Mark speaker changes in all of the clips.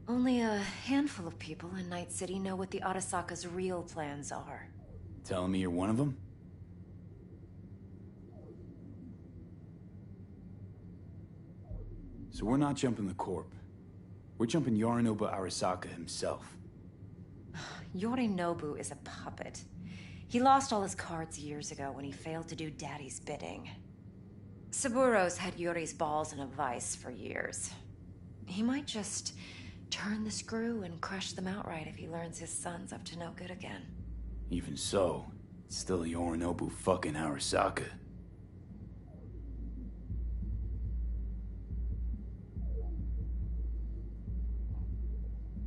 Speaker 1: Only a handful of people in Night City know what the Arasaka's real plans are.
Speaker 2: Telling me you're one of them? So we're not jumping the Corp. We're jumping Yorinobu Arasaka himself.
Speaker 1: Yorinobu is a puppet. He lost all his cards years ago when he failed to do Daddy's bidding. Saburo's had Yuri's balls in a vice for years. He might just turn the screw and crush them outright if he learns his son's up to no good again.
Speaker 2: Even so, it's still Yorinobu fucking Arasaka.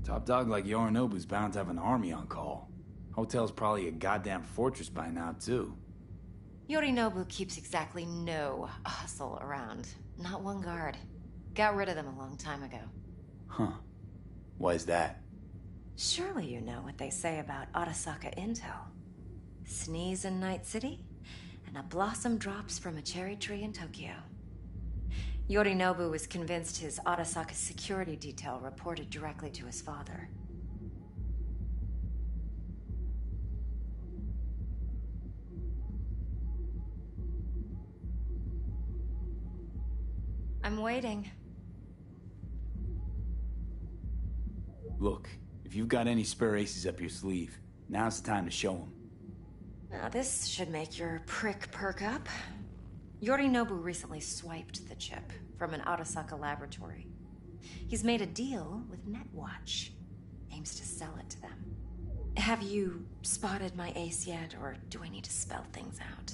Speaker 2: Top dog like Yorinobu's bound to have an army on call. Hotel's probably a goddamn fortress by now, too.
Speaker 1: Yorinobu keeps exactly no hustle around. Not one guard. Got rid of them a long time ago.
Speaker 2: Huh. Why is that?
Speaker 1: Surely you know what they say about Arasaka intel. Sneeze in Night City, and a blossom drops from a cherry tree in Tokyo. Yorinobu was convinced his Arasaka security detail reported directly to his father. I'm waiting.
Speaker 2: Look, if you've got any spare aces up your sleeve, now's the time to show them.
Speaker 1: Now this should make your prick perk up. Yorinobu recently swiped the chip from an Arasaka laboratory. He's made a deal with Netwatch. Aims to sell it to them. Have you spotted my ace yet, or do I need to spell things out?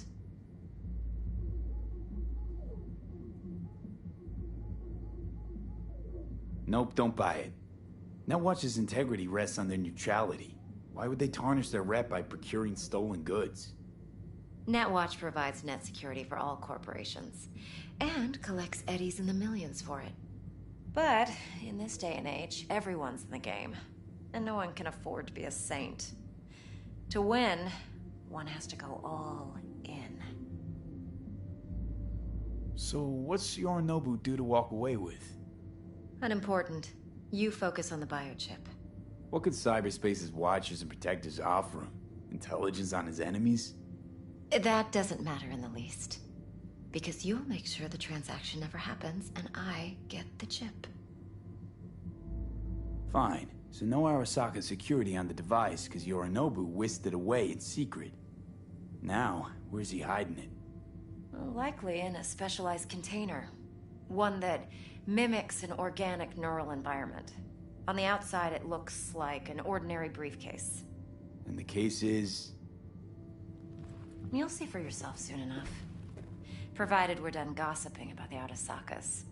Speaker 2: Nope, don't buy it. Netwatch's integrity rests on their neutrality. Why would they tarnish their rep by procuring stolen goods?
Speaker 1: Netwatch provides net security for all corporations, and collects eddies in the millions for it. But in this day and age, everyone's in the game, and no one can afford to be a saint. To win, one has to go all in.
Speaker 2: So what's Yorinobu due to walk away with?
Speaker 1: Unimportant. You focus on the biochip.
Speaker 2: What could cyberspace's watchers and protectors offer him? Intelligence on his enemies?
Speaker 1: That doesn't matter in the least. Because you'll make sure the transaction never happens, and I get the chip.
Speaker 2: Fine. So no Arasaka security on the device because Yorinobu whisked it away in secret. Now, where's he hiding it?
Speaker 1: Well, likely in a specialized container. One that mimics an organic neural environment. On the outside, it looks like an ordinary briefcase.
Speaker 2: And the case is...
Speaker 1: You'll see for yourself soon enough. Provided we're done gossiping about the Arasakas.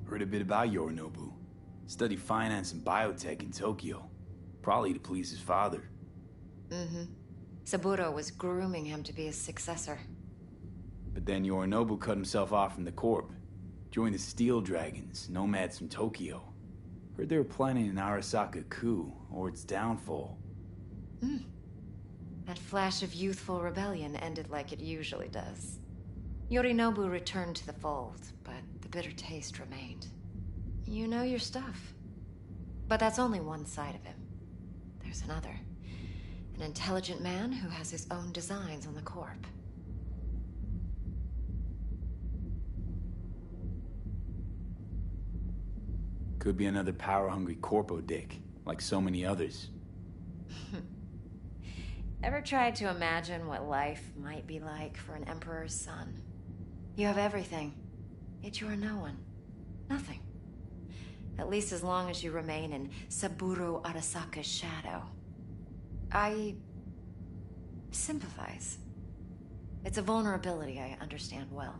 Speaker 2: Heard a bit about Yorinobu. Studied finance and biotech in Tokyo. Probably to please his father.
Speaker 1: Mm-hmm. Saburo was grooming him to be his successor.
Speaker 2: But then Yorinobu cut himself off from the Corp. Joined the Steel Dragons, nomads from Tokyo. Heard they were planning an Arasaka coup, or its downfall.
Speaker 1: That flash of youthful rebellion ended like it usually does. Yorinobu returned to the fold, but the bitter taste remained. You know your stuff. But that's only one side of him. There's another. An intelligent man who has his own designs on the Corp.
Speaker 2: Could be another power-hungry corpo dick, like so many others.
Speaker 1: Ever tried to imagine what life might be like for an emperor's son? You have everything, yet you are no one. Nothing. At least as long as you remain in Saburo Arasaka's shadow. I sympathize. It's a vulnerability I understand well.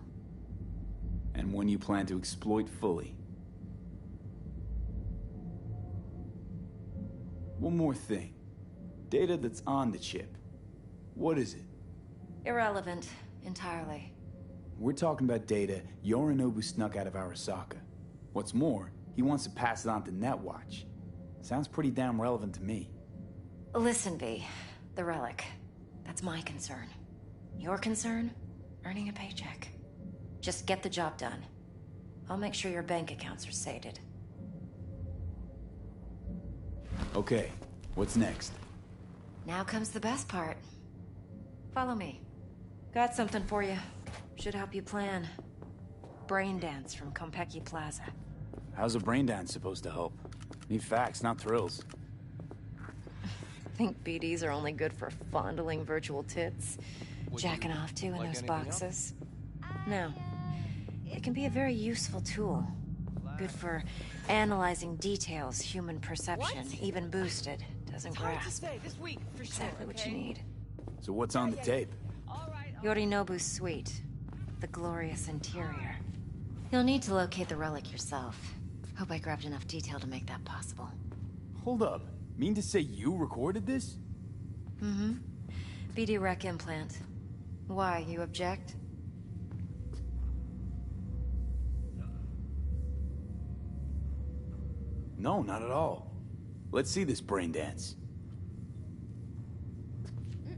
Speaker 2: And one you plan to exploit fully. One more thing. Data that's on the chip. What is it?
Speaker 1: Irrelevant, entirely.
Speaker 2: We're talking about data Yorinobu snuck out of Arasaka. What's more, he wants to pass it on to Netwatch. Sounds pretty damn relevant to me.
Speaker 1: Listen, V. The relic. That's my concern. Your concern? Earning a paycheck. Just get the job done. I'll make sure your bank accounts are sated.
Speaker 2: Okay, what's next?
Speaker 1: Now comes the best part. Follow me. Got something for you. Should help you plan. Brain dance from Konpeki Plaza.
Speaker 2: How's a brain dance supposed to help? Need facts, not thrills.
Speaker 1: Think BDs are only good for fondling virtual tits? Jacking off to in
Speaker 3: like
Speaker 1: those
Speaker 3: anything
Speaker 1: boxes? No. It can be a very useful tool. Good for analyzing details human perception, even boosted, doesn't grasp.
Speaker 3: This week, for
Speaker 1: Exactly what you need.
Speaker 2: So what's on the tape?
Speaker 1: Yorinobu's suite. The glorious interior. You'll need to locate the relic yourself. Hope I grabbed enough detail to make that possible.
Speaker 2: Hold up. Mean to say you recorded this?
Speaker 1: Mm-hmm. BD rec implant. Why, you object?
Speaker 2: No, not at all. Let's see this brain dance.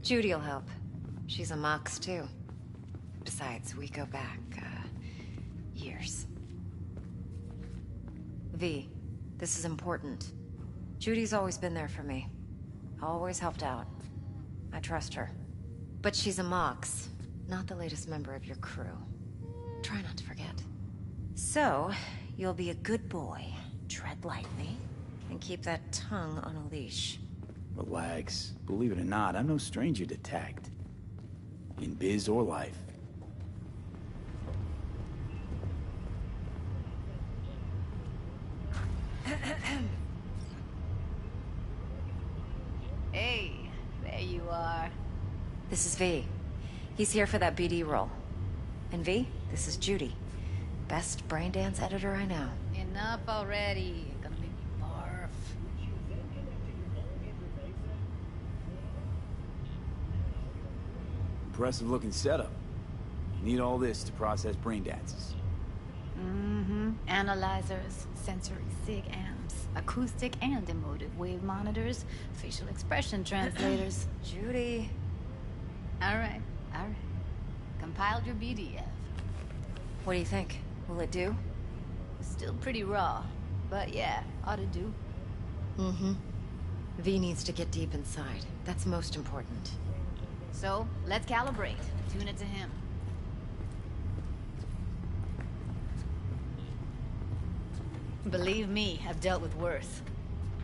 Speaker 1: Judy'll help. She's a Mox, too. Besides, we go back, years. V, this is important. Judy's always been there for me. Always helped out. I trust her. But she's a Mox, not the latest member of your crew. Try not to forget. So, you'll be a good boy, tread lightly, and keep that tongue on a leash.
Speaker 2: Relax. Believe it or not, I'm no stranger to tact. In biz or life.
Speaker 4: Hey, there you are.
Speaker 1: This is V. He's here for that BD role. And V, this is Judy. Best brain dance editor I know.
Speaker 4: Enough already. You're gonna make me barf.
Speaker 2: Impressive looking setup. Need all this to process brain dances.
Speaker 4: Mm-hmm. Analyzers, sensory sig amps, acoustic and emotive wave monitors, facial expression translators.
Speaker 1: Judy.
Speaker 4: All right. Compiled your BDF.
Speaker 1: What do you think? Will it do?
Speaker 4: Still pretty raw, but yeah, ought to do.
Speaker 1: Mm-hmm. V needs to get deep inside. That's most important.
Speaker 4: So, let's calibrate. Tune it to him. Believe me, I've dealt with worse.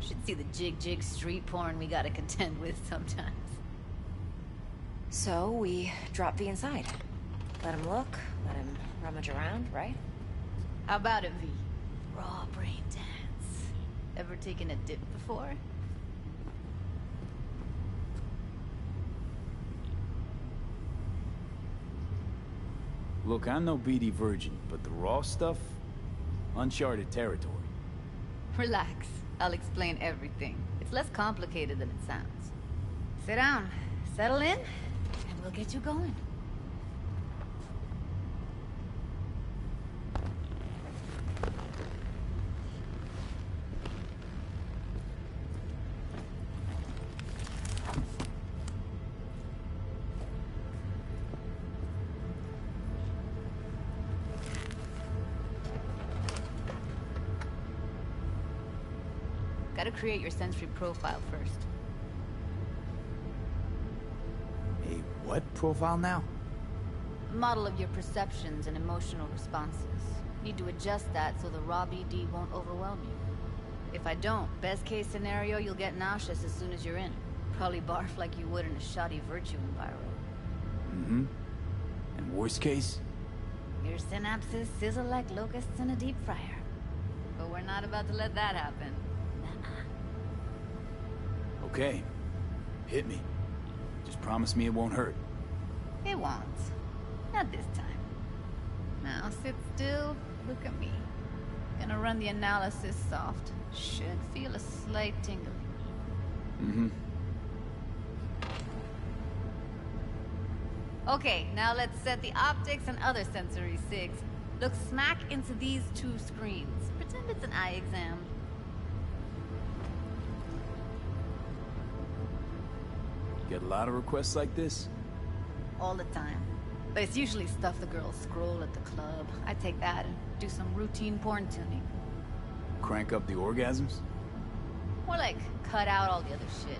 Speaker 4: Should see the jig street porn we gotta contend with sometimes.
Speaker 1: So, we drop V inside. Let him look, let him rummage around, right?
Speaker 4: How about it, V? Raw brain dance. Ever taken a dip before?
Speaker 2: Look, I'm no BD virgin, but the raw stuff? Uncharted territory.
Speaker 4: Relax. I'll explain everything. It's less complicated than it sounds. Sit down, settle in, and we'll get you going. Gotta create your sensory profile first.
Speaker 2: A what profile now?
Speaker 4: A model of your perceptions and emotional responses. Need to adjust that so the raw BD won't overwhelm you. If I don't, best case scenario, you'll get nauseous as soon as you're in. Probably barf like you would in a shoddy virtue environment.
Speaker 2: Mm-hmm. And worst case?
Speaker 4: Your synapses sizzle like locusts in a deep fryer. But we're not about to let that happen.
Speaker 2: Okay. Hit me. Just promise me it won't hurt.
Speaker 4: It won't. Not this time. Now sit still, look at me. Gonna run the analysis soft. Should feel a slight tingling.
Speaker 2: Mm-hmm.
Speaker 4: Okay, now let's set the optics and other sensory sigs. Look smack into these two screens. Pretend it's an eye exam.
Speaker 2: Get a lot of requests like this?
Speaker 4: All the time. But it's usually stuff the girls scroll at the club. I take that and do some routine porn tuning.
Speaker 2: Crank up the orgasms?
Speaker 4: More like, cut out all the other shit.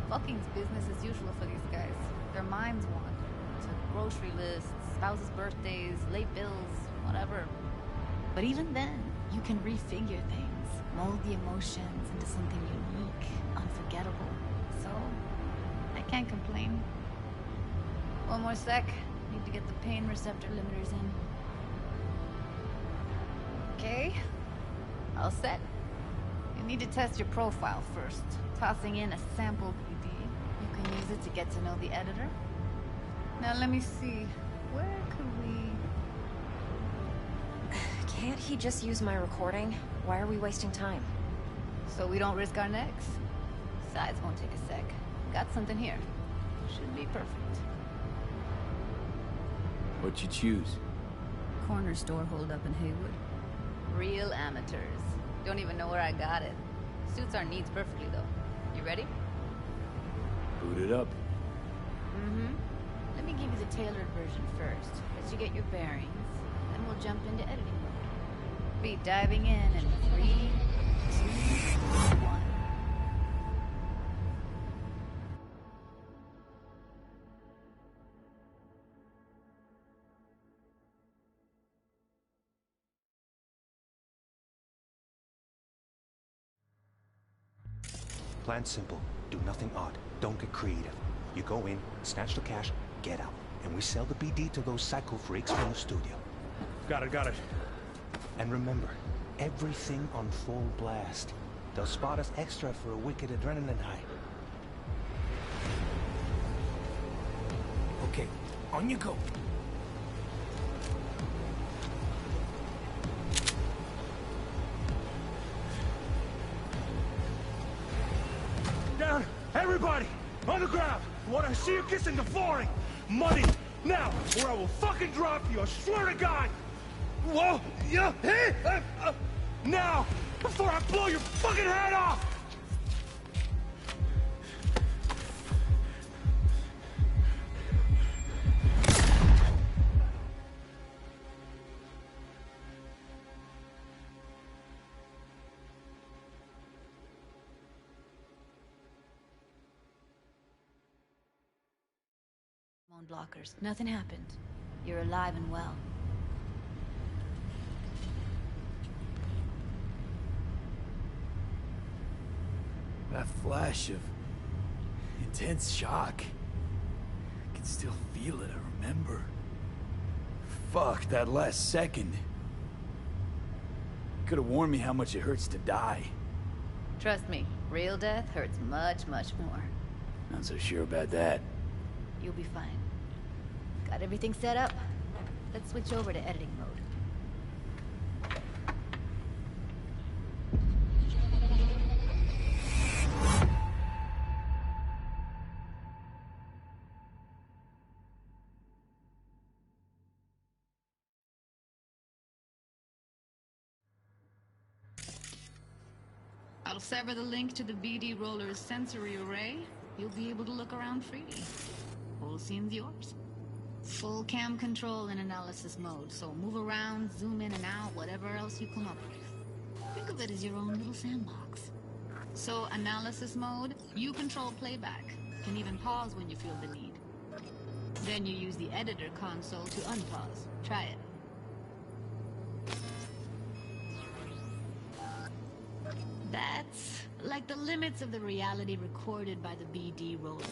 Speaker 4: Fucking's business as usual for these guys. Their minds wander to grocery lists, spouses' birthdays, late bills, whatever. But even then, you can refigure things, mold the emotions into something unique, unforgettable. So, I can't complain. One more sec. Need to get the pain receptor limiters in. Okay. All set. You need to test your profile first. Tossing in a sample PD. You can use it to get to know the editor. Now let me see. Where could we...
Speaker 1: Can't he just use my recording? Why are we wasting time?
Speaker 4: So we don't risk our necks. Besides, won't take a sec. Got something here. Should be perfect.
Speaker 2: What'd you choose?
Speaker 4: Corner store holdup in Haywood. Real amateurs. Don't even know where I got it. Suits our needs perfectly, though. You ready?
Speaker 2: Boot it up.
Speaker 4: Mm-hmm. Let me give you the tailored version first, let you get your bearings, then we'll jump into editing mode. Be diving in 3, 2, 1.
Speaker 3: Plan simple. Do nothing odd. Don't get creative. You go in, snatch the cash, get out. And we sell the BD to those psycho freaks from the studio.
Speaker 5: Got it.
Speaker 3: And remember, everything on full blast. They'll spot us extra for a wicked adrenaline high. Okay, on you go.
Speaker 5: Down! Everybody! On the ground! I want to see you kissing the flooring! Money! Now! Or I will fucking drop you! I swear to God! Whoa! Yeah! Hey! Now! Before I blow your fucking head off!
Speaker 4: Blockers. Nothing happened. You're alive and well.
Speaker 2: That flash of intense shock. I can still feel it, I remember. Fuck, that last second. You could have warned me how much it hurts to die.
Speaker 4: Trust me, real death hurts much, much more.
Speaker 2: Not so sure about that.
Speaker 4: You'll be fine. Got everything set up? Let's switch over to editing mode. I'll sever the link to the BD Roller's sensory array. You'll be able to look around freely. Whole scene's yours. Full cam control in analysis mode, so move around, zoom in and out, whatever else you come up with. Think of it as your own little sandbox. So, analysis mode, you control playback. Can even pause when you feel the need. Then you use the editor console to unpause. Try it. That's like the limits of the reality recorded by the BD roller.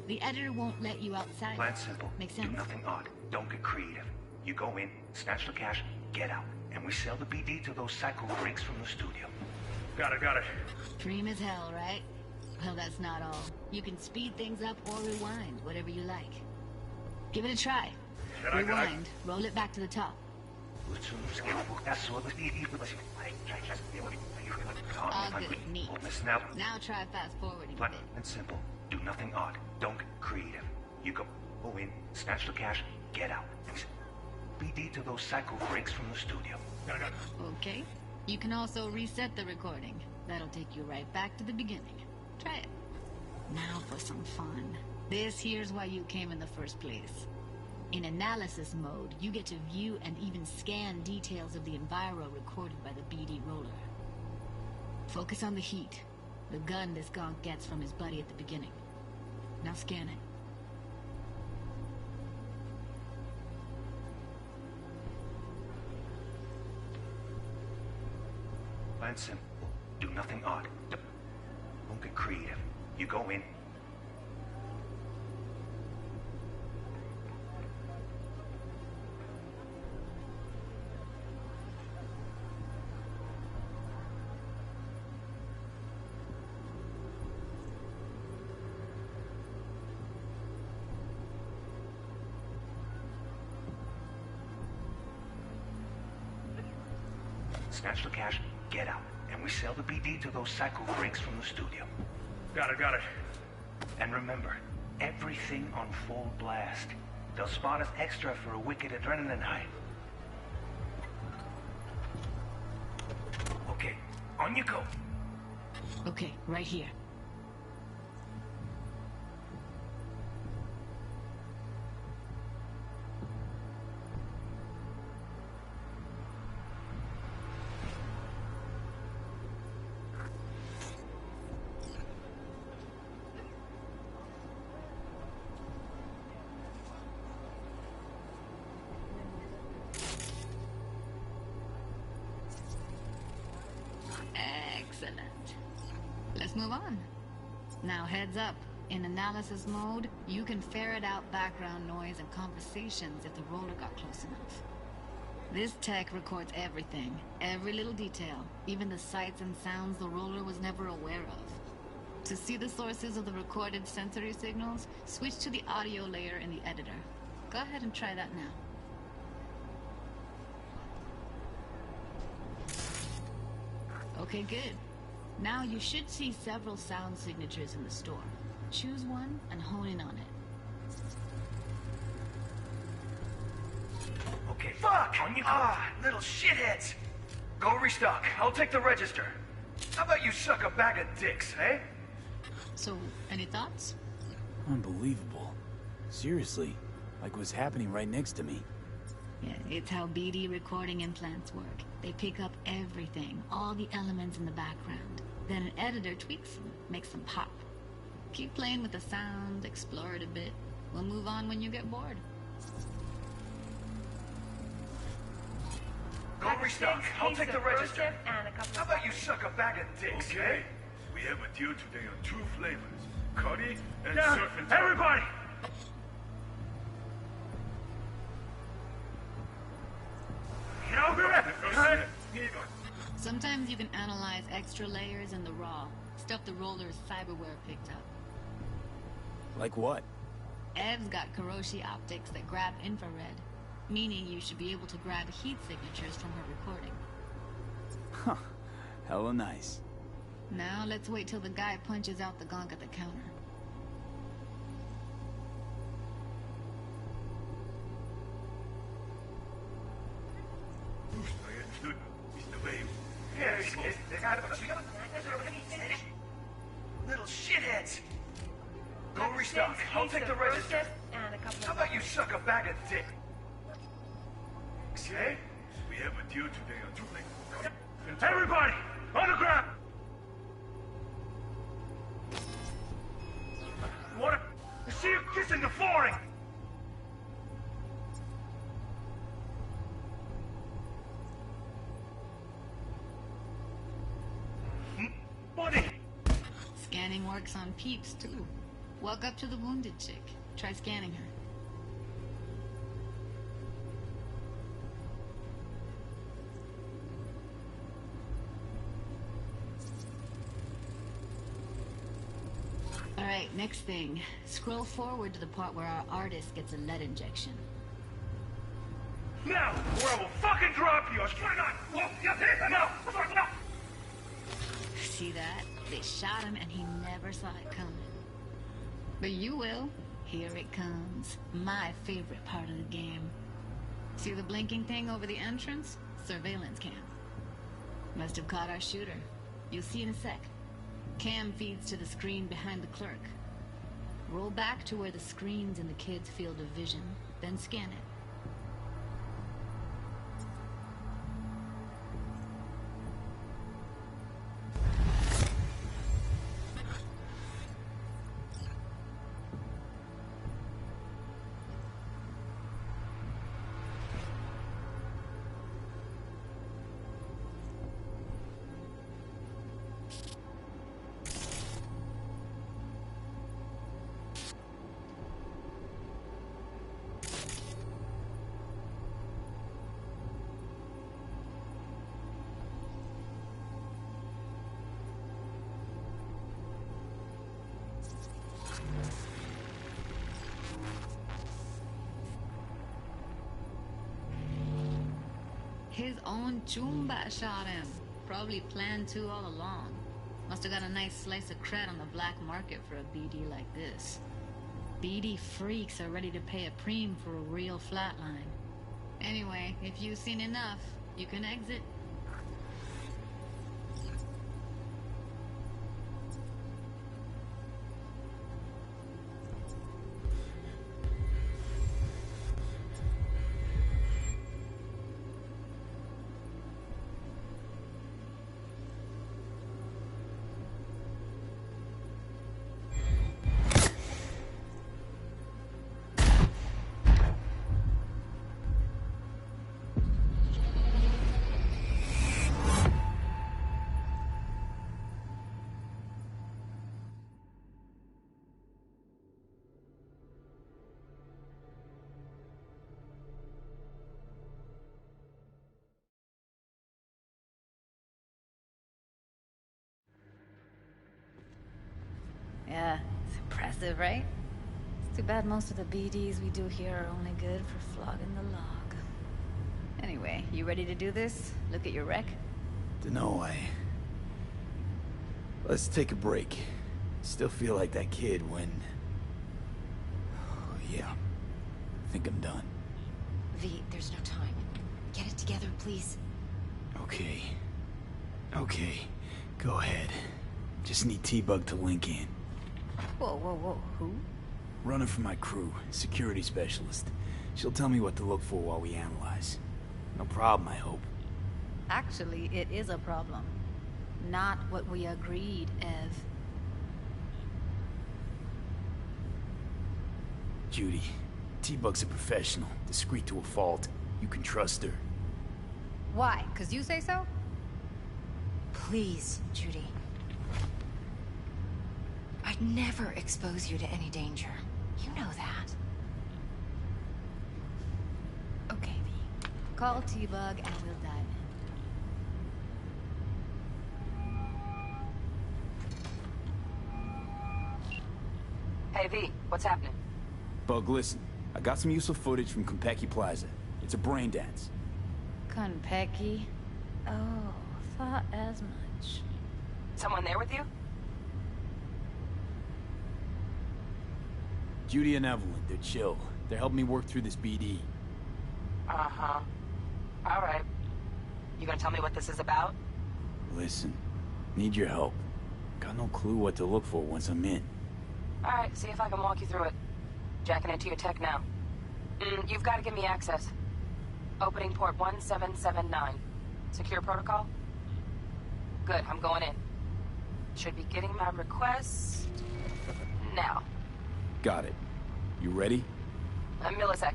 Speaker 4: The editor won't let you outside.
Speaker 3: Plan simple.
Speaker 4: Makes sense?
Speaker 3: Do nothing odd. Don't get creative. You go in, snatch the cash, get out. And we sell the BD to those psycho freaks from the studio.
Speaker 5: Got it.
Speaker 4: Dream as hell, right? Well, that's not all. You can speed things up or rewind, whatever you like. Give it a try. Rewind. Roll it back to the top. All good. Neat. Now try fast forwarding a bit.
Speaker 3: And simple. Do nothing odd. Don't get creative. You go in, snatch the cash, get out. BD to those psycho freaks from the studio.
Speaker 5: Got it.
Speaker 4: Okay. You can also reset the recording. That'll take you right back to the beginning. Try it. Now for some fun. This here's why you came in the first place. In analysis mode, you get to view and even scan details of the enviro recorded by the BD roller. Focus on the heat. The gun this gonk gets from his buddy at the beginning. Now scan it.
Speaker 3: Plan simple. Do nothing odd. Don't get creative. You go in. Snatch the cash, get out, and we sell the BD to those psycho freaks from the studio.
Speaker 5: Got it.
Speaker 3: And remember, everything on full blast. They'll spot us extra for a wicked adrenaline high. Okay, on you go.
Speaker 4: Okay, right here. Excellent. Let's move on. Now heads up. In analysis mode, you can ferret out background noise and conversations if the roller got close enough. This tech records everything, every little detail, even the sights and sounds the roller was never aware of. To see the sources of the recorded sensory signals, switch to the audio layer in the editor. Go ahead and try that now. Okay, good. Now you should see several sound signatures in the store. Choose one and hone in on it.
Speaker 3: Okay, fuck! On you go. Little shitheads! Go restock. I'll take the register. How about you suck a bag of dicks, eh?
Speaker 4: So, any thoughts?
Speaker 2: Unbelievable. Seriously, like what's happening right next to me.
Speaker 4: Yeah, it's how BD recording implants work. They pick up everything, all the elements in the background. Then an editor tweaks them, makes them pop. Keep playing with the sound, explore it a bit. We'll move on when you get bored.
Speaker 3: Go restock. I'll take the register. How about you suck a bag of dicks,
Speaker 5: Okay.
Speaker 3: eh?
Speaker 5: We have a deal today on 2 flavors. Curry and
Speaker 3: Down,
Speaker 5: surf and
Speaker 3: everybody! Get over here!
Speaker 4: Sometimes you can analyze extra layers in the raw, stuff the roller's cyberware picked up.
Speaker 2: Like what?
Speaker 4: Ev's got Kiroshi optics that grab infrared, meaning you should be able to grab heat signatures from her recording.
Speaker 2: Huh. Hella nice.
Speaker 4: Now let's wait till the guy punches out the gonk at the counter.
Speaker 3: Little shitheads! Go restock. I'll take the register. How about you suck a bag of dick? Okay?
Speaker 5: We have a deal today on 2 flavors.
Speaker 3: Everybody! On the ground! What? I see you kissing the flooring! Buddy!
Speaker 4: Scanning works on peeps, too. Walk up to the wounded chick. Try scanning her. Alright, next thing. Scroll forward to the part where our artist gets a lead injection.
Speaker 3: Now, or I will fucking drop you! I swear to God! Whoa, yeah, no! No!
Speaker 4: See that? They shot him and he never saw it coming. But you will. Here it comes. My favorite part of the game. See the blinking thing over the entrance? Surveillance cam. Must have caught our shooter. You'll see in a sec. Cam feeds to the screen behind the clerk. Roll back to where the screen's in the kid's field of vision, then scan it. His own chumba shot him. Probably planned to all along. Must have got a nice slice of cred on the black market for a BD like this. BD freaks are ready to pay a preem for a real flatline. Anyway, if you've seen enough, you can exit. Yeah, it's impressive, right? It's too bad most of the BDs we do here are only good for flogging the log. Anyway, you ready to do this? Look at your wreck?
Speaker 2: Dunno, Let's take a break. Still feel like that kid when... Oh, yeah. I think I'm done.
Speaker 1: V, there's no time. Get it together, please.
Speaker 2: Okay. Okay. Go ahead. Just need T-Bug to link in.
Speaker 4: Whoa, whoa, whoa, who?
Speaker 2: Running for my crew, security specialist. She'll tell me what to look for while we analyze. No problem, I hope.
Speaker 4: Actually, it is a problem. Not what we agreed, Ev.
Speaker 2: Judy, T-Bug's a professional, discreet to a fault. You can trust her.
Speaker 4: Why? 'Cause you say so?
Speaker 1: Please, Judy. I'd never expose you to any danger. You know that.
Speaker 4: Okay, V. Call T-Bug and we'll dive in.
Speaker 6: Hey, V, what's happening?
Speaker 2: Bug, listen. I got some useful footage from Konpeki Plaza. It's a brain dance.
Speaker 4: Konpeki? Oh, thought as much.
Speaker 6: Someone there with you?
Speaker 2: Judy and Evelyn, they're chill. They're helping me work through this BD.
Speaker 6: Uh-huh. All right. You gonna tell me what this is about?
Speaker 2: Listen, need your help. Got no clue what to look for once I'm in.
Speaker 6: All right, see if I can walk you through it. Jacking into your tech now. You've got to give me access. Opening port 1779. Secure protocol? Good, I'm going in. Should be getting my request now.
Speaker 2: Got it. You ready?
Speaker 6: A millisec.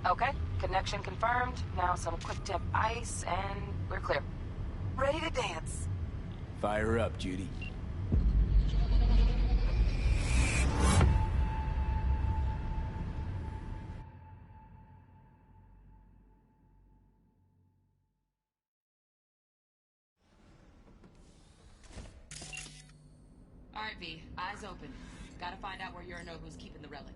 Speaker 6: Okay, connection confirmed. Now some quick tip ice, and we're clear. Ready to dance.
Speaker 2: Fire up, Judy.
Speaker 7: All right, V. Eyes open. Gotta find out where Yorinobu's keeping the relic.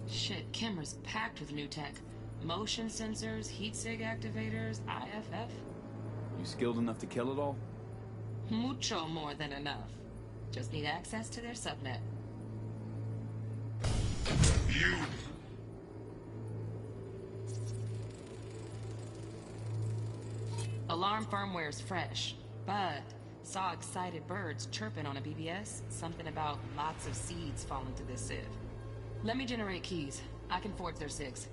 Speaker 7: Shit, camera's packed with new tech. Motion sensors, heat sig activators, IFF.
Speaker 2: You skilled enough to kill it all?
Speaker 7: Mucho more than enough. Just need access to their subnet.
Speaker 5: You!
Speaker 7: Alarm firmware's fresh, but saw excited birds chirping on a BBS. Something about lots of seeds falling to this sieve. Let me generate keys. I can forge their SIGs.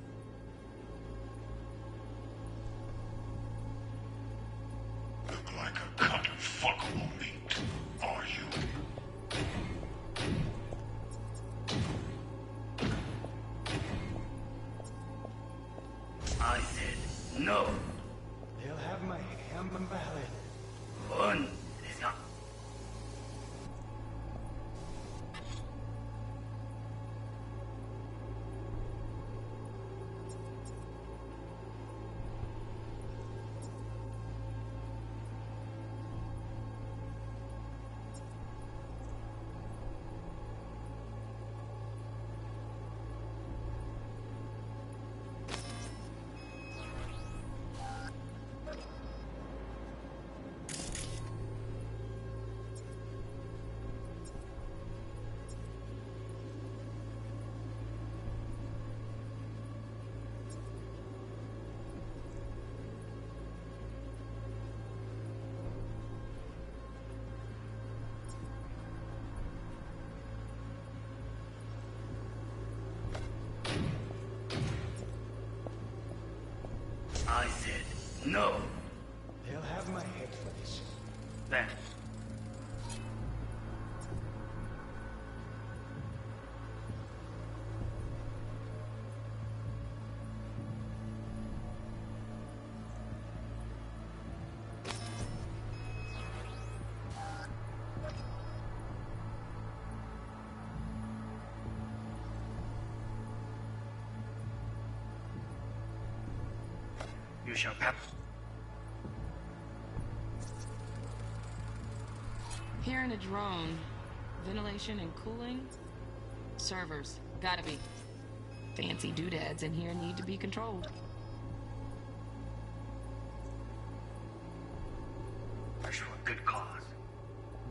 Speaker 5: Look like a cut of fuckable meat, are you?
Speaker 8: I said no. No.
Speaker 5: They'll have my head for this.
Speaker 8: Then. You shall pass.
Speaker 7: Here in a drone, ventilation and cooling, servers, gotta be. Fancy doodads in here need to be controlled.
Speaker 8: For good cause.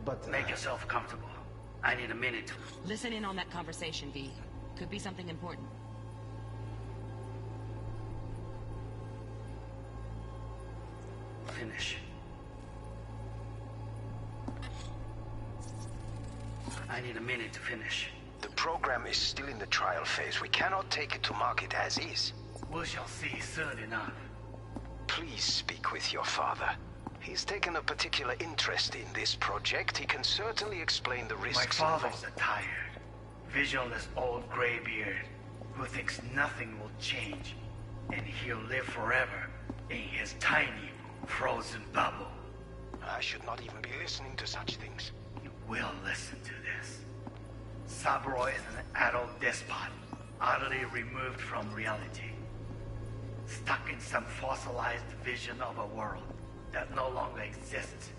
Speaker 5: But
Speaker 8: Make yourself comfortable. I need a minute to...
Speaker 7: Listen in on that conversation, V. Could be something important.
Speaker 8: Finish. I need a minute to finish.
Speaker 9: The program is still in the trial phase. We cannot take it to market as is.
Speaker 8: We shall see soon enough.
Speaker 9: Please speak with your father. He's taken a particular interest in this project. He can certainly explain the risks.
Speaker 8: My father's a tired, visionless old graybeard who thinks nothing will change, and he'll live forever in his tiny, frozen bubble.
Speaker 9: I should not even be listening to such things.
Speaker 8: You will listen to this. Saburo is an adult despot, utterly removed from reality. Stuck in some fossilized vision of a world that no longer exists.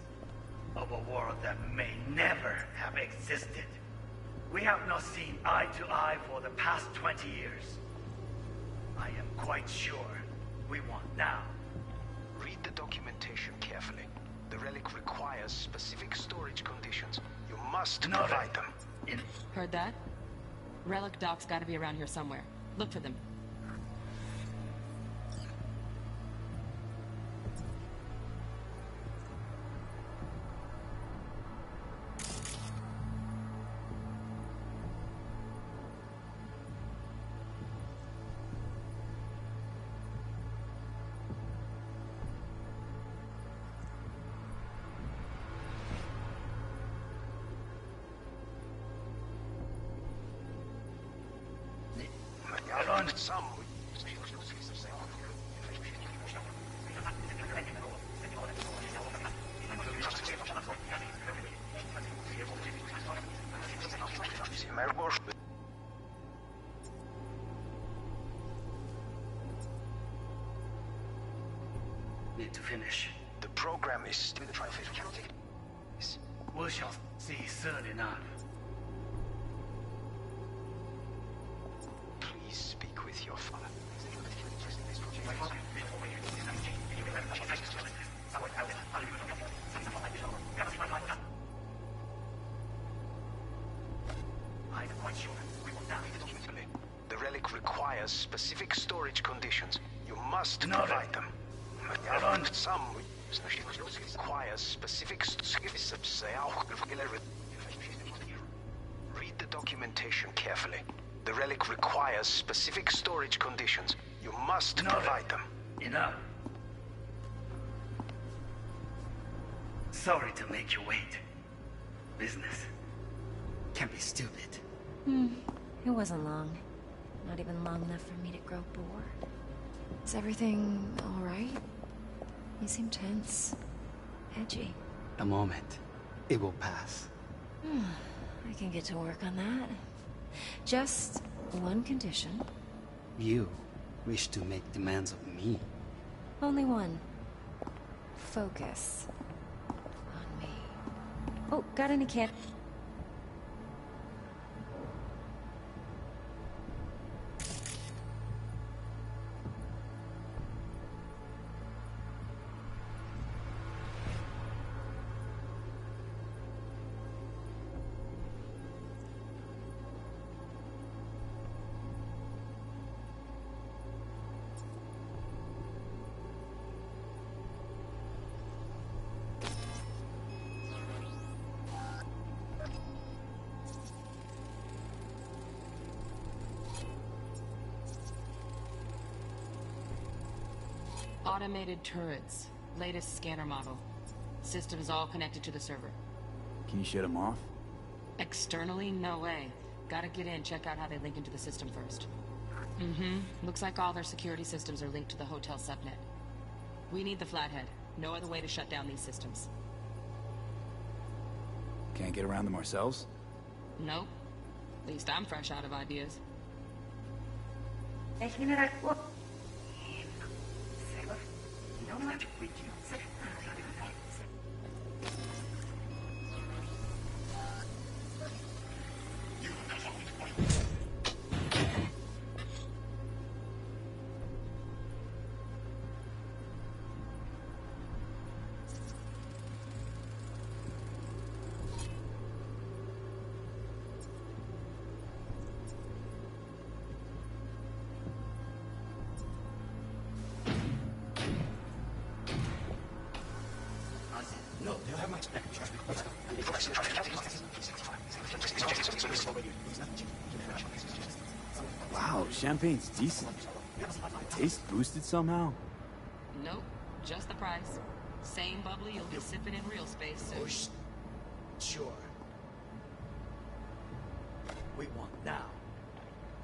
Speaker 8: Of a world that may never have existed. We have not seen eye to eye for the past 20 years. I am quite sure we want now.
Speaker 9: Read the documentation carefully. The relic requires specific storage conditions. You must provide them.
Speaker 7: Heard that? Relic docs gotta be around here somewhere. Look for them.
Speaker 9: Some...
Speaker 8: Need to finish.
Speaker 9: The program is still in the trial phase. We cannot take it.
Speaker 8: We shall see soon enough.
Speaker 9: Please speak with your father.
Speaker 8: I'm quite sure we will not.
Speaker 9: The relic requires specific storage conditions. You must provide them. Some requires specific Read the documentation carefully. The relic requires specific storage conditions. You must provide them.
Speaker 8: Enough. Sorry to make you wait. Business can be stupid.
Speaker 1: It wasn't long. Not even long enough for me to grow bored. Is everything all right? You seem tense. Edgy.
Speaker 10: A moment. It will pass.
Speaker 1: I can get to work on that. Just one condition.
Speaker 10: You wish to make demands of me.
Speaker 1: Only one. Focus on me. Oh, got any can?
Speaker 7: Automated turrets. Latest scanner model. Systems all connected to the server.
Speaker 2: Can you shut them off?
Speaker 7: Externally, no way. Gotta get in, check out how they link into the system first. Looks like all their security systems are linked to the hotel subnet. We need the Flathead. No other way to shut down these systems.
Speaker 2: Can't get around them ourselves?
Speaker 7: Nope. At least I'm fresh out of ideas.
Speaker 2: Wow, champagne's decent. Taste boosted somehow?
Speaker 7: Nope, just the price. Same bubbly you'll be sipping in real space soon.
Speaker 8: Sure. We want now.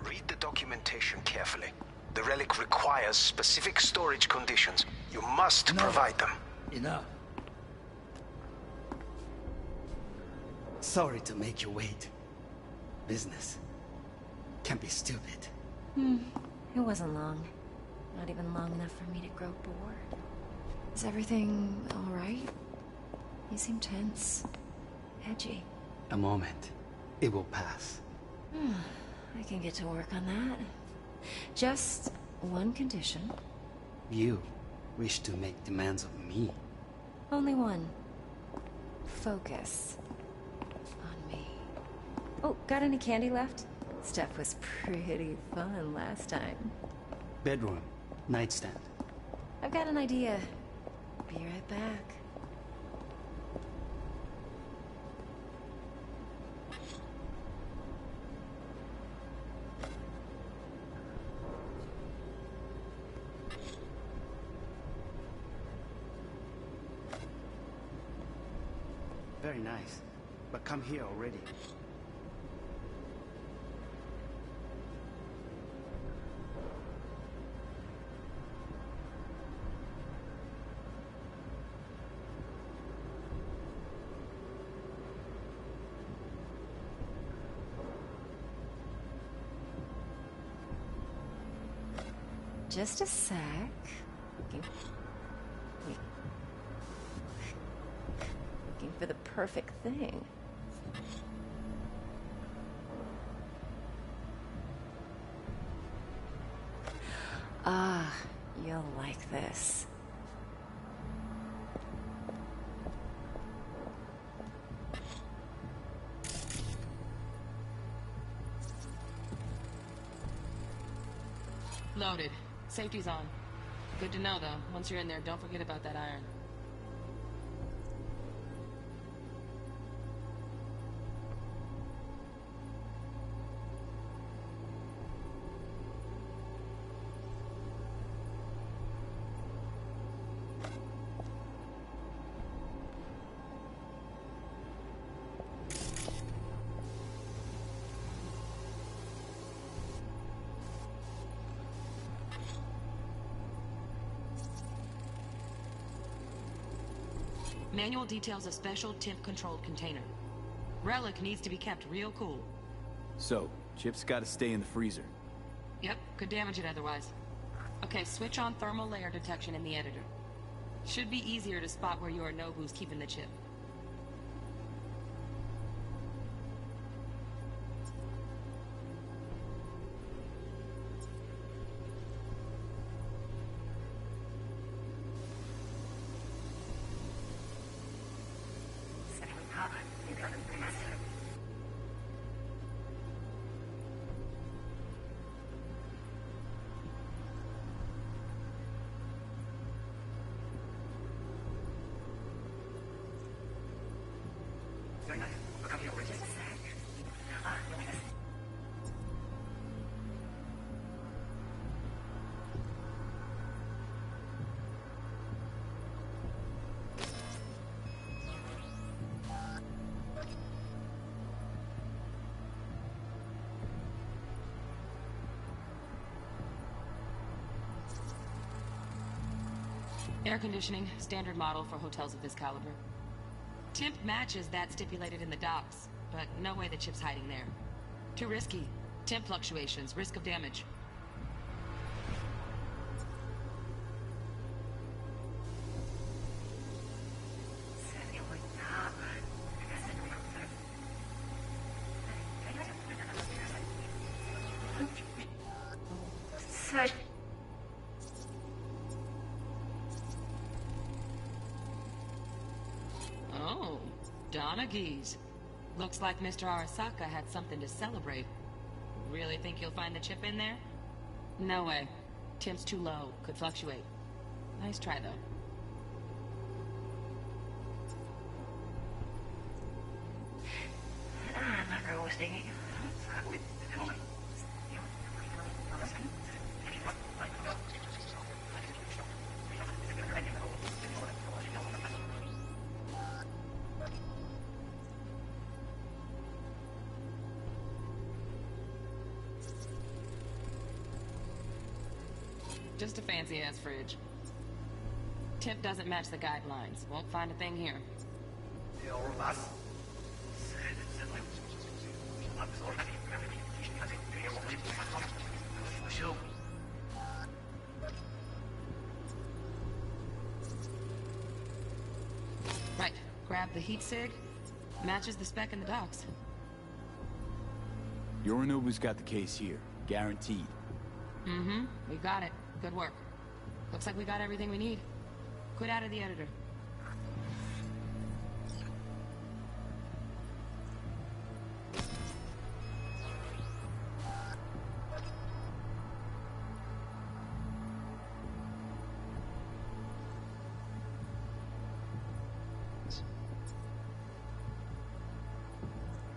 Speaker 9: Read the documentation carefully. The relic requires specific storage conditions. You must provide them.
Speaker 8: Enough.
Speaker 10: Sorry to make you wait. Business can be stupid.
Speaker 1: It wasn't long. Not even long enough for me to grow bored. Is everything all right? You seem tense. Edgy.
Speaker 10: A moment. It will pass.
Speaker 1: I can get to work on that. Just one condition.
Speaker 10: You wish to make demands of me.
Speaker 1: Only one. Focus on me. Oh, got any candy left? Stuff was pretty fun last time.
Speaker 10: Bedroom. Nightstand.
Speaker 1: I've got an idea. Be right back.
Speaker 10: Very nice. But come here already.
Speaker 1: Just a sec. Looking for the perfect thing. Ah, you'll like this.
Speaker 7: Loaded. Safety's on. Good to know, though. Once you're in there, don't forget about that iron. Manual details a special temp-controlled container. Relic needs to be kept real cool.
Speaker 2: So, Chip's gotta stay in the freezer.
Speaker 7: Yep, could damage it otherwise. Okay, switch on thermal layer detection in the editor. Should be easier to spot where Yorinobu's keeping the chip. Air conditioning, standard model for hotels of this caliber. Temp matches that stipulated in the docs, but no way the chip's hiding there. Too risky. Temp fluctuations, risk of damage. Oh, Donaghy's. Looks like Mr. Arasaka had something to celebrate. Really think you'll find the chip in there? No way. Temp's too low. Could fluctuate. Nice try, though. Just a fancy-ass fridge. Temp doesn't match the guidelines. Won't find a thing here. Right. Grab the heat sig. Matches the spec in the docs.
Speaker 2: Yorinobu's got the case here. Guaranteed.
Speaker 7: Mm-hmm. We got it. Good work. Looks like we got everything we need. Quit out of the editor.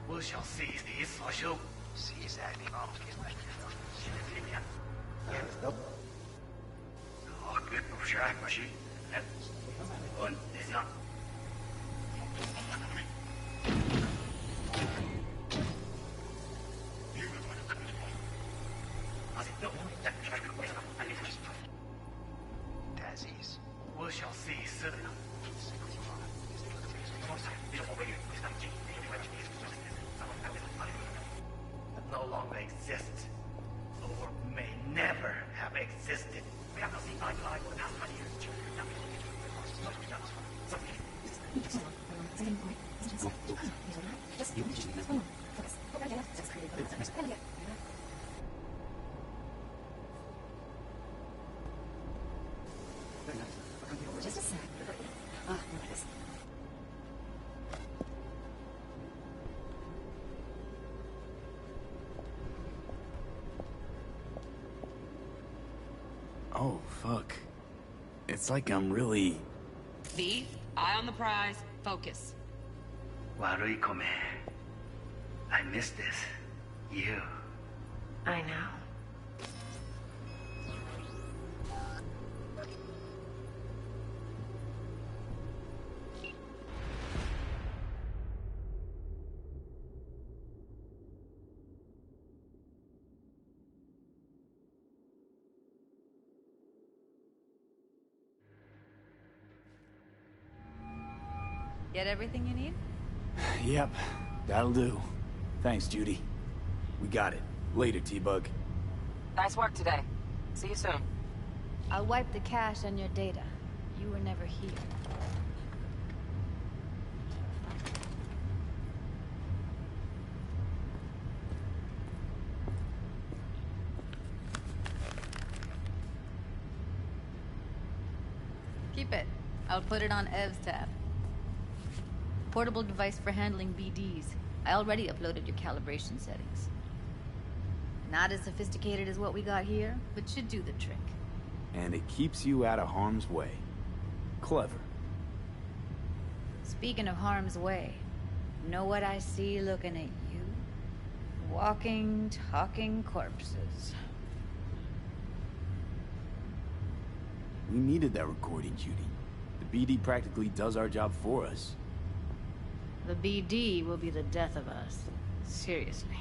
Speaker 8: We shall seize these, Soshu.
Speaker 9: Seize that.
Speaker 8: Daisies. We shall see soon. No longer exists, or may never have existed.
Speaker 1: Just a sec. Look at this.
Speaker 2: Oh, fuck. It's like I'm really...
Speaker 7: V, eye on the prize, focus.
Speaker 8: Warui Kome. I miss this. You.
Speaker 1: I know.
Speaker 4: Get everything you need?
Speaker 2: Yep, that'll do. Thanks, Judy. We got it. Later, T-Bug.
Speaker 6: Nice work today. See you soon.
Speaker 4: I'll wipe the cache on your data. You were never here. Keep it. I'll put it on Ev's tab. Portable device for handling BDs. I already uploaded your calibration settings. Not as sophisticated as what we got here, but should do the trick.
Speaker 2: And it keeps you out of harm's way. Clever.
Speaker 4: Speaking of harm's way, know what I see looking at you? Walking, talking corpses.
Speaker 2: We needed that recording, Judy. The BD practically does our job for us.
Speaker 4: The BD will be the death of us. Seriously.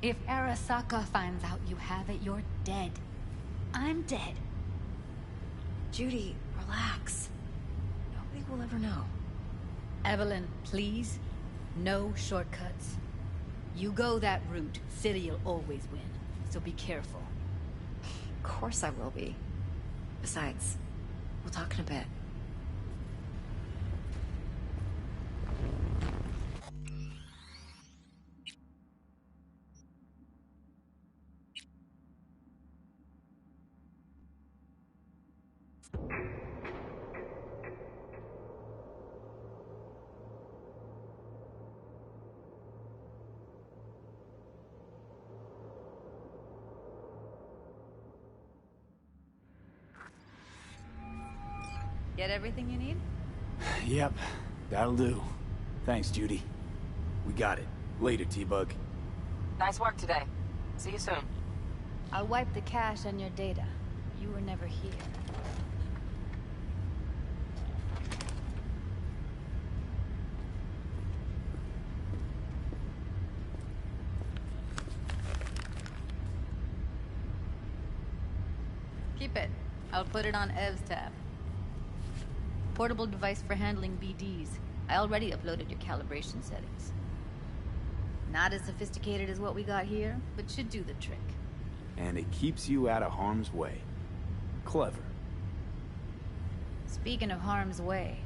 Speaker 4: If Arasaka finds out you have it, you're dead. I'm dead.
Speaker 1: Judy, Relax. Nobody will ever know.
Speaker 4: Evelyn, please. No shortcuts. You go that route, City'll always win. So be careful.
Speaker 1: Of course I will be. Besides, we'll talk in a bit.
Speaker 4: Get everything you need?
Speaker 2: Yep, that'll do. Thanks, Judy. We got it. Later, T-Bug.
Speaker 6: Nice work today. See you soon.
Speaker 4: I'll wipe the cache on your data. You were never here. Keep it. I'll put it on Ev's tab. Portable device for handling BDs. I already uploaded your calibration settings. Not as sophisticated as what we got here, but should do the trick.
Speaker 2: And it keeps you out of harm's way. Clever.
Speaker 4: Speaking of harm's way,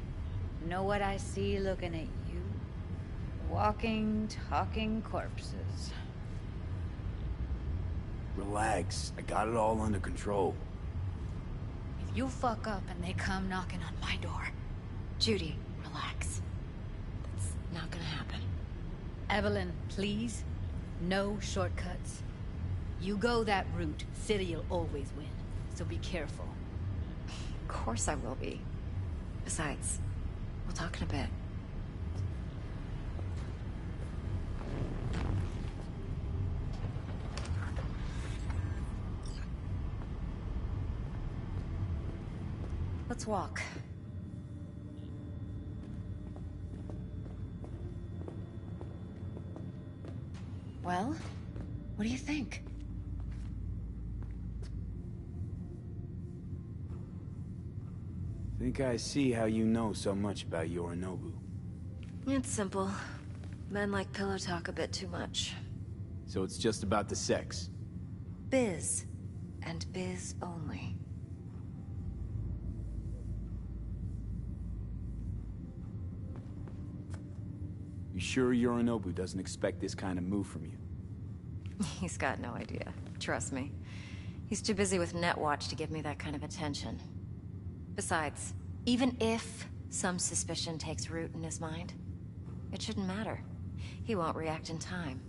Speaker 4: know what I see looking at you? Walking, talking corpses.
Speaker 2: Relax. I got it all under control.
Speaker 4: If you fuck up and they come knocking on my door...
Speaker 1: Judy, relax. That's not gonna happen.
Speaker 4: Evelyn, please. No shortcuts. You go that route, City'll always win. So be careful.
Speaker 1: Of course I will be. Besides, we'll talk in a bit. Let's walk. Well, what do you think?
Speaker 2: Think I see how you know so much about Yorinobu.
Speaker 1: It's simple. Men like pillow talk a bit too much.
Speaker 2: So it's just about the sex.
Speaker 1: Biz. And biz only.
Speaker 2: You sure Yorinobu doesn't expect this kind of move from you?
Speaker 1: He's got no idea. Trust me. He's too busy with Netwatch to give me that kind of attention. Besides, even if some suspicion takes root in his mind, it shouldn't matter. He won't react in time.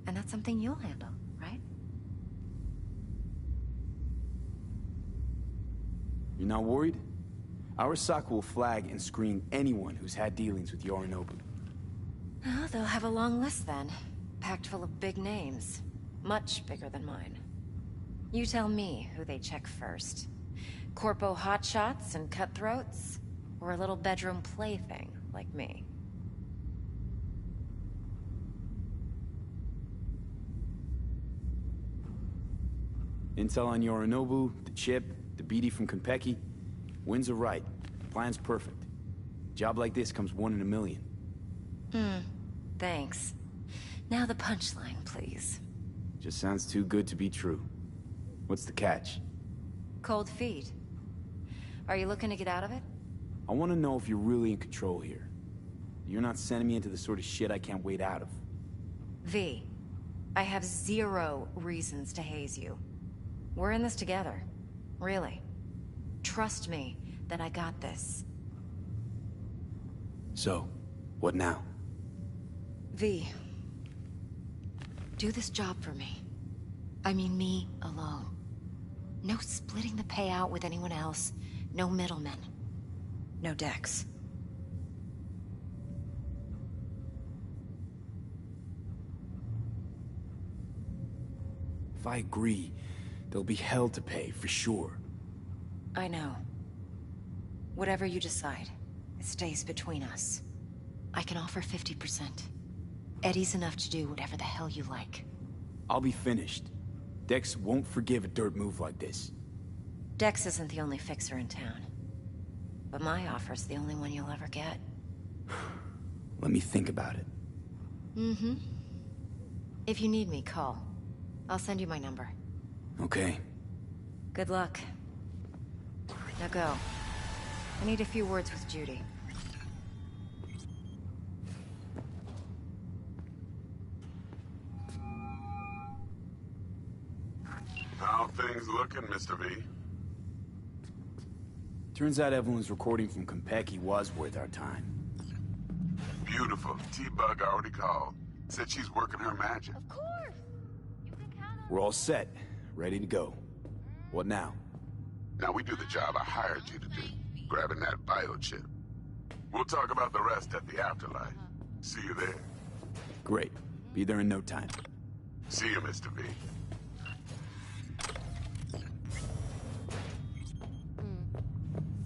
Speaker 1: And that's something you'll handle, right?
Speaker 2: You're not worried? Arasaka will flag and screen anyone who's had dealings with Yorinobu.
Speaker 1: Oh, they'll have a long list then. Packed full of big names. Much bigger than mine. You tell me who they check first. Corpo hotshots and cutthroats? Or a little bedroom plaything like me?
Speaker 2: Intel on Yorinobu, the chip, the BD from Konpeki. Winds are right. Plan's perfect. Job like this comes 1 in a million.
Speaker 1: Thanks. Now the punchline, please.
Speaker 2: Just sounds too good to be true. What's the catch?
Speaker 1: Cold feet. Are you looking to get out of it?
Speaker 2: I want to know if you're really in control here. You're not sending me into the sort of shit I can't wait out of.
Speaker 1: V, I have 0 reasons to haze you. We're in this together. Really. Trust me that I got this.
Speaker 2: So, what now?
Speaker 1: V, do this job for me. I mean me alone. No splitting the payout with anyone else. No middlemen. No Dex.
Speaker 2: If I agree, there'll be hell to pay, for sure.
Speaker 1: I know. Whatever you decide, it stays between us. I can offer 50%. Eddie's enough to do whatever the hell you like.
Speaker 2: I'll be finished. Dex won't forgive a dirt move like this.
Speaker 1: Dex isn't the only fixer in town. But my offer's the only one you'll ever get.
Speaker 2: Let me think about it.
Speaker 1: Mm-hmm. If you need me, call. I'll send you my number.
Speaker 2: Okay.
Speaker 1: Good luck. Now go. I need a few words with Judy.
Speaker 11: How things looking, Mr. V?
Speaker 2: Turns out Evelyn's recording from Kompeki was worth our time.
Speaker 11: Beautiful. T-Bug already called. Said she's working her magic.
Speaker 4: Of course! You can count on
Speaker 2: We're all set. Ready to go. What now?
Speaker 11: Now we do the job I hired you to do. Grabbing that biochip. We'll talk about the rest at the afterlife. See you there.
Speaker 2: Great. Be there in no time.
Speaker 11: See you, Mr. V.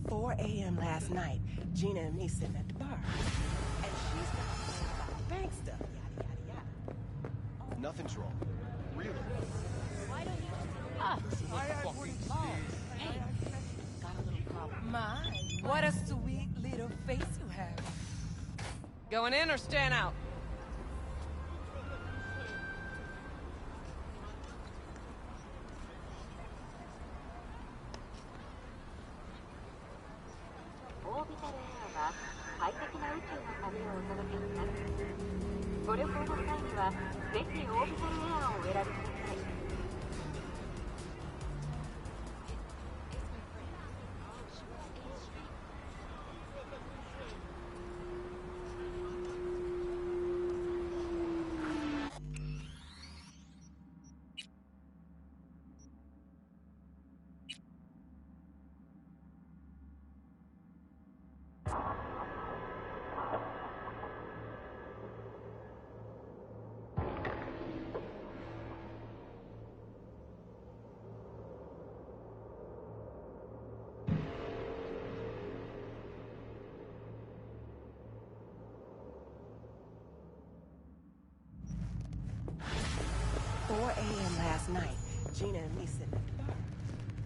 Speaker 12: 4 a.m. last night, Gina and me sitting at the bar. And she's talking about bank stuff, yada, yada, yada.
Speaker 13: Nothing's wrong. Really?
Speaker 4: Why don't you just... Ah, this is what the fuck is this? Hey, got a little problem.
Speaker 12: My, what a sweet little face you have.
Speaker 14: Going in or staying out?
Speaker 12: Last night, Gina and me sitting at the bar.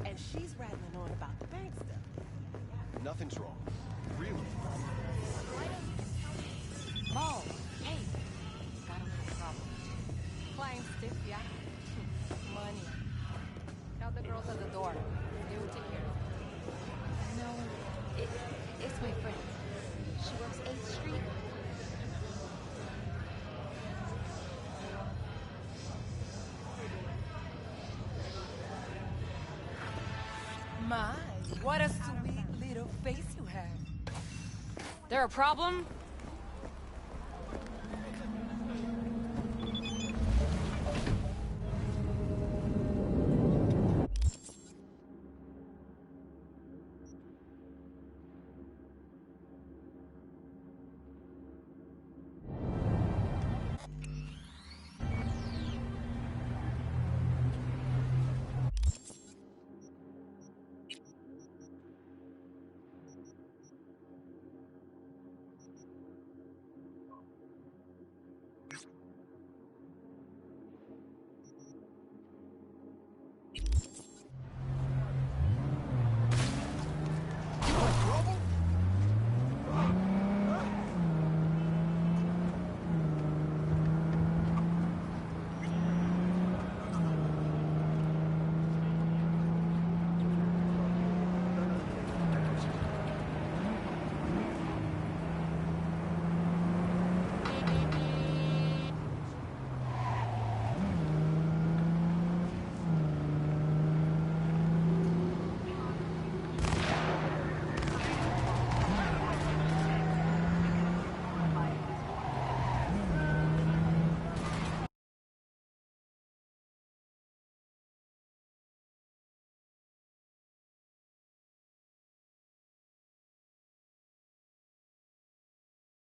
Speaker 12: And she's rattling on about the bank stuff. Yada, yada, yada.
Speaker 13: Nothing's wrong. Really?
Speaker 4: Mo, hey, got a little problem.
Speaker 12: Playing stiff, yeah? Money. Tell the girls at the door. They will take care of it.
Speaker 15: No, it's my friend. She works 8th Street.
Speaker 12: My, what a sweet little face you have.
Speaker 14: There a problem?